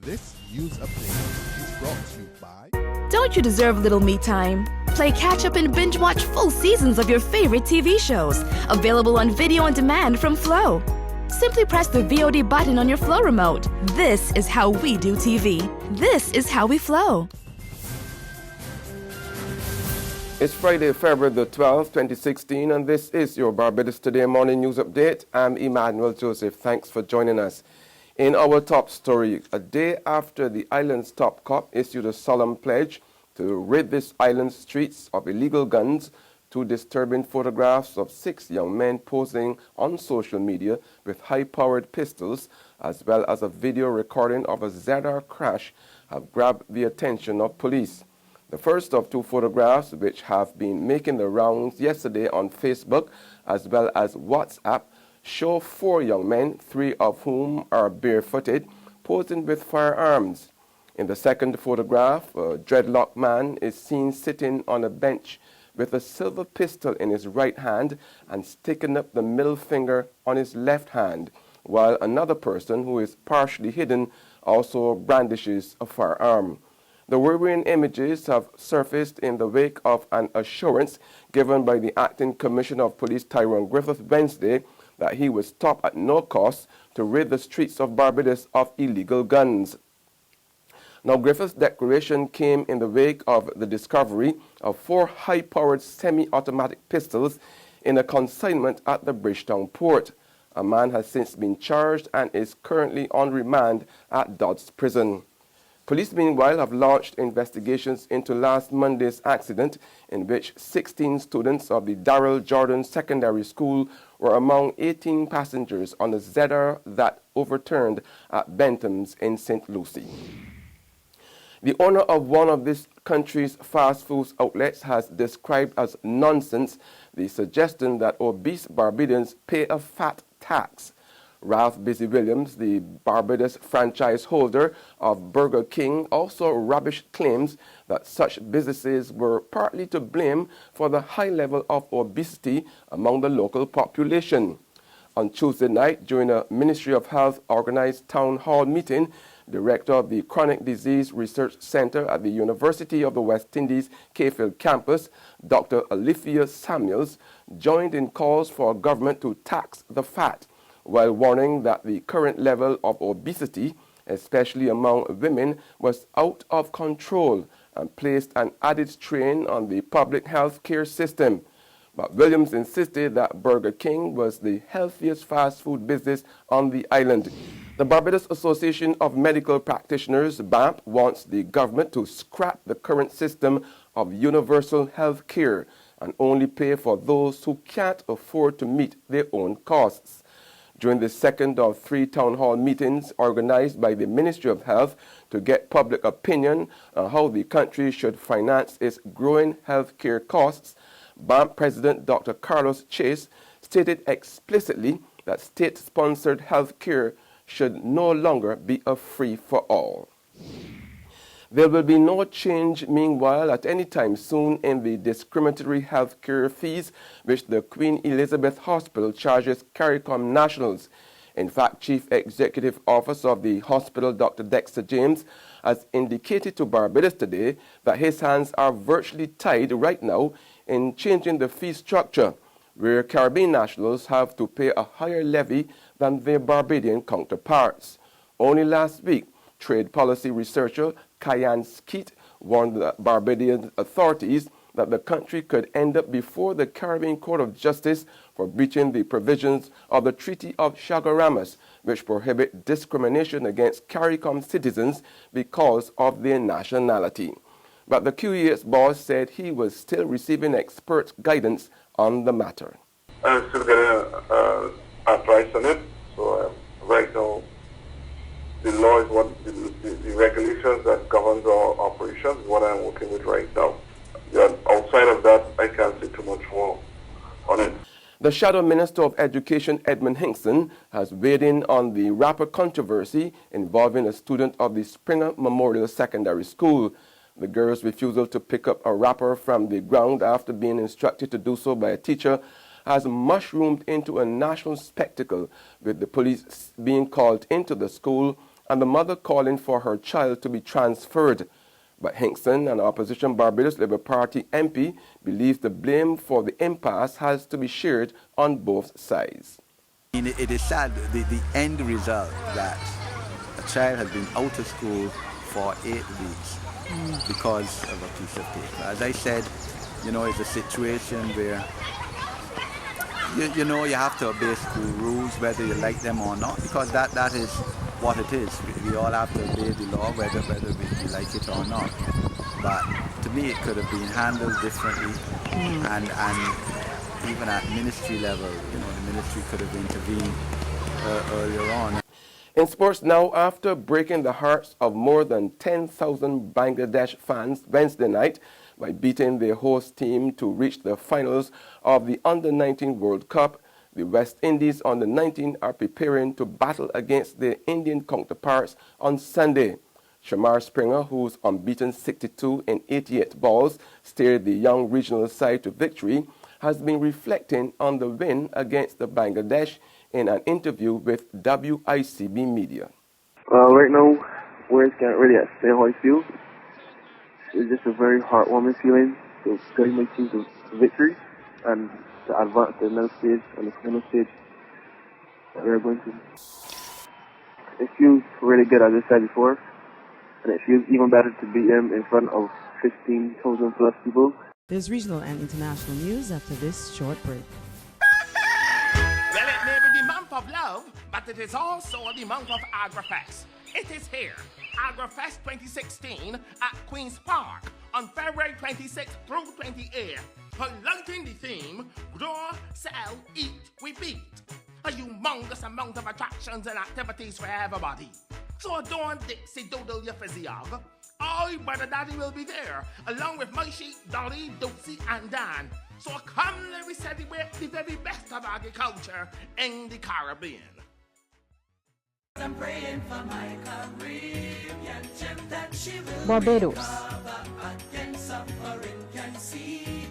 This news update is brought to you by... Don't you deserve a little me time? Play catch up and binge watch full seasons of your favorite TV shows. Available on video on demand from Flow. Simply press the VOD button on your Flow remote. This is how we do TV. This is how we flow. It's Friday, February the 12th, 2016, and this is your Barbados Today morning news update. I'm Emmanuel Joseph. Thanks for joining us. In our top story, a day after the island's top cop issued a solemn pledge to rid this island's streets of illegal guns, two disturbing photographs of 6 young men posing on social media with high-powered pistols, as well as a video recording of a ZR crash, have grabbed the attention of police. The first of 2 photographs, which have been making the rounds yesterday on Facebook as well as WhatsApp, show 4 young men, 3 of whom are barefooted, posing with firearms. In the second photograph, a dreadlock man is seen sitting on a bench with a silver pistol in his right hand and sticking up the middle finger on his left hand, while another person, who is partially hidden, also brandishes a firearm. The worrying images have surfaced in the wake of an assurance given by the Acting Commissioner of Police Tyrone Griffith Wednesday that he would stop at no cost to rid the streets of Barbados of illegal guns. Now, Griffith's declaration came in the wake of the discovery of 4 high-powered semi-automatic pistols in a consignment at the Bridgetown port. A man has since been charged and is currently on remand at Dodds Prison. Police, meanwhile, have launched investigations into last Monday's accident in which 16 students of the Darrell Jordan Secondary School were among 18 passengers on a ZR that overturned at Bentham's in St. Lucie. The owner of one of this country's fast food outlets has described as nonsense the suggestion that obese Barbadians pay a fat tax. Ralph Busy Williams, the Barbados franchise holder of Burger King, also rubbished claims that such businesses were partly to blame for the high level of obesity among the local population. On Tuesday night, during a Ministry of Health organized town hall meeting, Director of the Chronic Disease Research Center at the University of the West Indies Cayfield campus, Dr. Alethea Samuels, joined in calls for government to tax the fat, while warning that the current level of obesity, especially among women, was out of control and placed an added strain on the public health care system. But Williams insisted that Burger King was the healthiest fast food business on the island. The Barbados Association of Medical Practitioners, BAMP, wants the government to scrap the current system of universal health care and only pay for those who can't afford to meet their own costs. During the second of 3 town hall meetings organized by the Ministry of Health to get public opinion on how the country should finance its growing health care costs, BAMP President Dr. Carlos Chase stated explicitly that state-sponsored health care should no longer be a free-for-all. There will be no change, meanwhile, at any time soon in the discriminatory health care fees which the Queen Elizabeth Hospital charges CARICOM nationals. In fact, Chief Executive Officer of the hospital, Dr. Dexter James, has indicated to Barbados Today that his hands are virtually tied right now in changing the fee structure, where Caribbean nationals have to pay a higher levy than their Barbadian counterparts. Only last week, trade policy researcher Kyan Skeet warned the Barbadian authorities that the country could end up before the Caribbean Court of Justice for breaching the provisions of the Treaty of Chaguaramas, which prohibit discrimination against CARICOM citizens because of their nationality. But the QES boss said he was still receiving expert guidance on the matter. I'm still getting advice on it, so right now the law is what the regulations that governs our operations is what I'm working with right now. Yeah, outside of that, I can't say too much more on it. The Shadow Minister of Education, Edmund Hinkson, has weighed in on the wrapper controversy involving a student of the Springer Memorial Secondary School. The girl's refusal to pick up a wrapper from the ground after being instructed to do so by a teacher has mushroomed into a national spectacle, with the police being called into the school and the mother calling for her child to be transferred. But Hinkson, an opposition Barbados Labour Party MP, believes the blame for the impasse has to be shared on both sides. It is sad, the end result, that a child has been out of school for 8 weeks because of a piece of paper. As I said, it's a situation where you have to obey school rules whether you like them or not, because that is what it is. We all have to obey the law whether we like it or not. But to me, it could have been handled differently, and even at ministry level, the ministry could have intervened earlier on. In sports now, after breaking the hearts of more than 10,000 Bangladesh fans Wednesday night by beating their host team to reach the finals of the Under-19 World Cup, the West Indies Under-19 are preparing to battle against their Indian counterparts on Sunday. Shamar Springer, who's unbeaten 62 in 88 balls, steered the young regional side to victory, has been reflecting on the win against the Bangladesh in an interview with WICB Media. Right now, words can't really explain how I feel. It's just a very heartwarming feeling to guide my team to victory and to advance to the next stage and the final stage that we're going to. It feels really good, as I said before, and it feels even better to beat them in front of 15,000 plus people. There's regional and international news after this short break. Well, it may be the month of love, but it is also the month of AgriFest. It is here, AgriFest 2016 at Queen's Park on February 26th through 28th, highlighting the theme, Grow, Sell, Eat, Repeat. A humongous amount of attractions and activities for everybody. So don't Dixie doodle your physiog. I, Brother Daddy, will be there, along with my sheep, Dolly, Dootsy, and Dan. So come, let me celebrate the very best of agriculture in the Caribbean. I'm praying for my Caribbean gem that she will Barbados.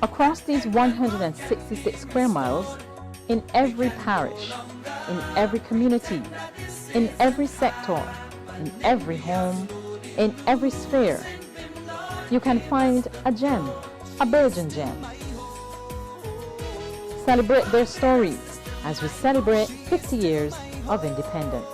Across these 166 square miles, in every parish, in every community, in every sector, in every home, in every sphere, you can find a gem, a Belgian gem. Celebrate their stories as we celebrate 50 years of independence.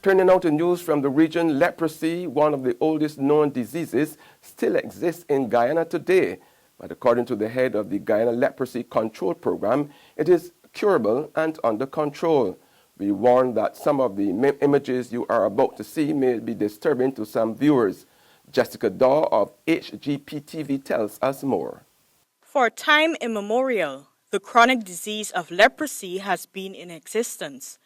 Turning now to news from the region, leprosy, one of the oldest known diseases, still exists in Guyana today. But according to the head of the Guyana Leprosy Control Program, it is curable and under control. We warn that some of the images you are about to see may be disturbing to some viewers. Jessica Daw of HGP TV tells us more. For time immemorial, the chronic disease of leprosy has been in existence.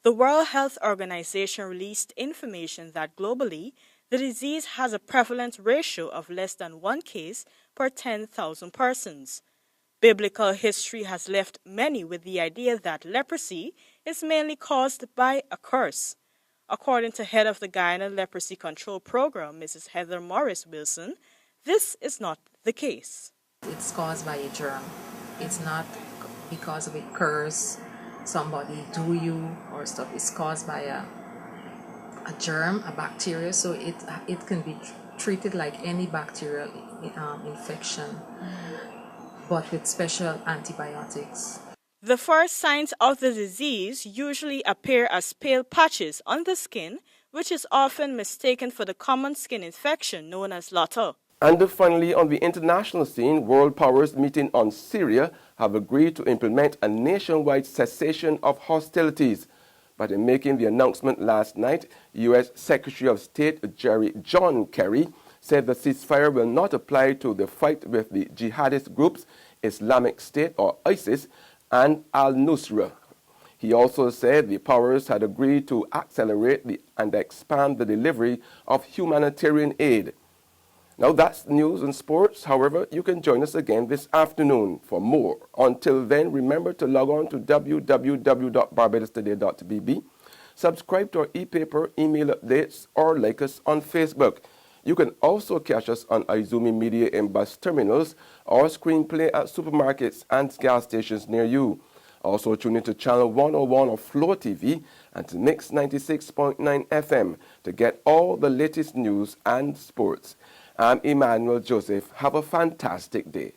The World Health Organization released information that globally, the disease has a prevalence ratio of less than 1 case per 10,000 persons. Biblical history has left many with the idea that leprosy is mainly caused by a curse. According to head of the Guyana Leprosy Control Program, Mrs. Heather Morris Wilson, this is not the case. It's caused by a germ. It's not because of a curse, somebody do you or stuff. It's caused by a germ, a bacteria, so it can be treated like any bacterial infection, but with special antibiotics. The first signs of the disease usually appear as pale patches on the skin, which is often mistaken for the common skin infection known as Lotto. And finally, on the international scene, world powers meeting on Syria have agreed to implement a nationwide cessation of hostilities. But in making the announcement last night, U.S. Secretary of State John Kerry said the ceasefire will not apply to the fight with the jihadist groups Islamic State or ISIS and al-Nusra. He also said the powers had agreed to accelerate and expand the delivery of humanitarian aid. Now that's news and sports. However, you can join us again this afternoon for more. Until then, remember to log on to www.barbadostoday.bb, subscribe to our e-paper, email updates, or like us on Facebook. You can also catch us on Izumi Media in bus terminals or screenplay at supermarkets and gas stations near you. Also tune into Channel 101 of Flow TV and to Mix 96.9 FM to get all the latest news and sports. I'm Emmanuel Joseph. Have a fantastic day.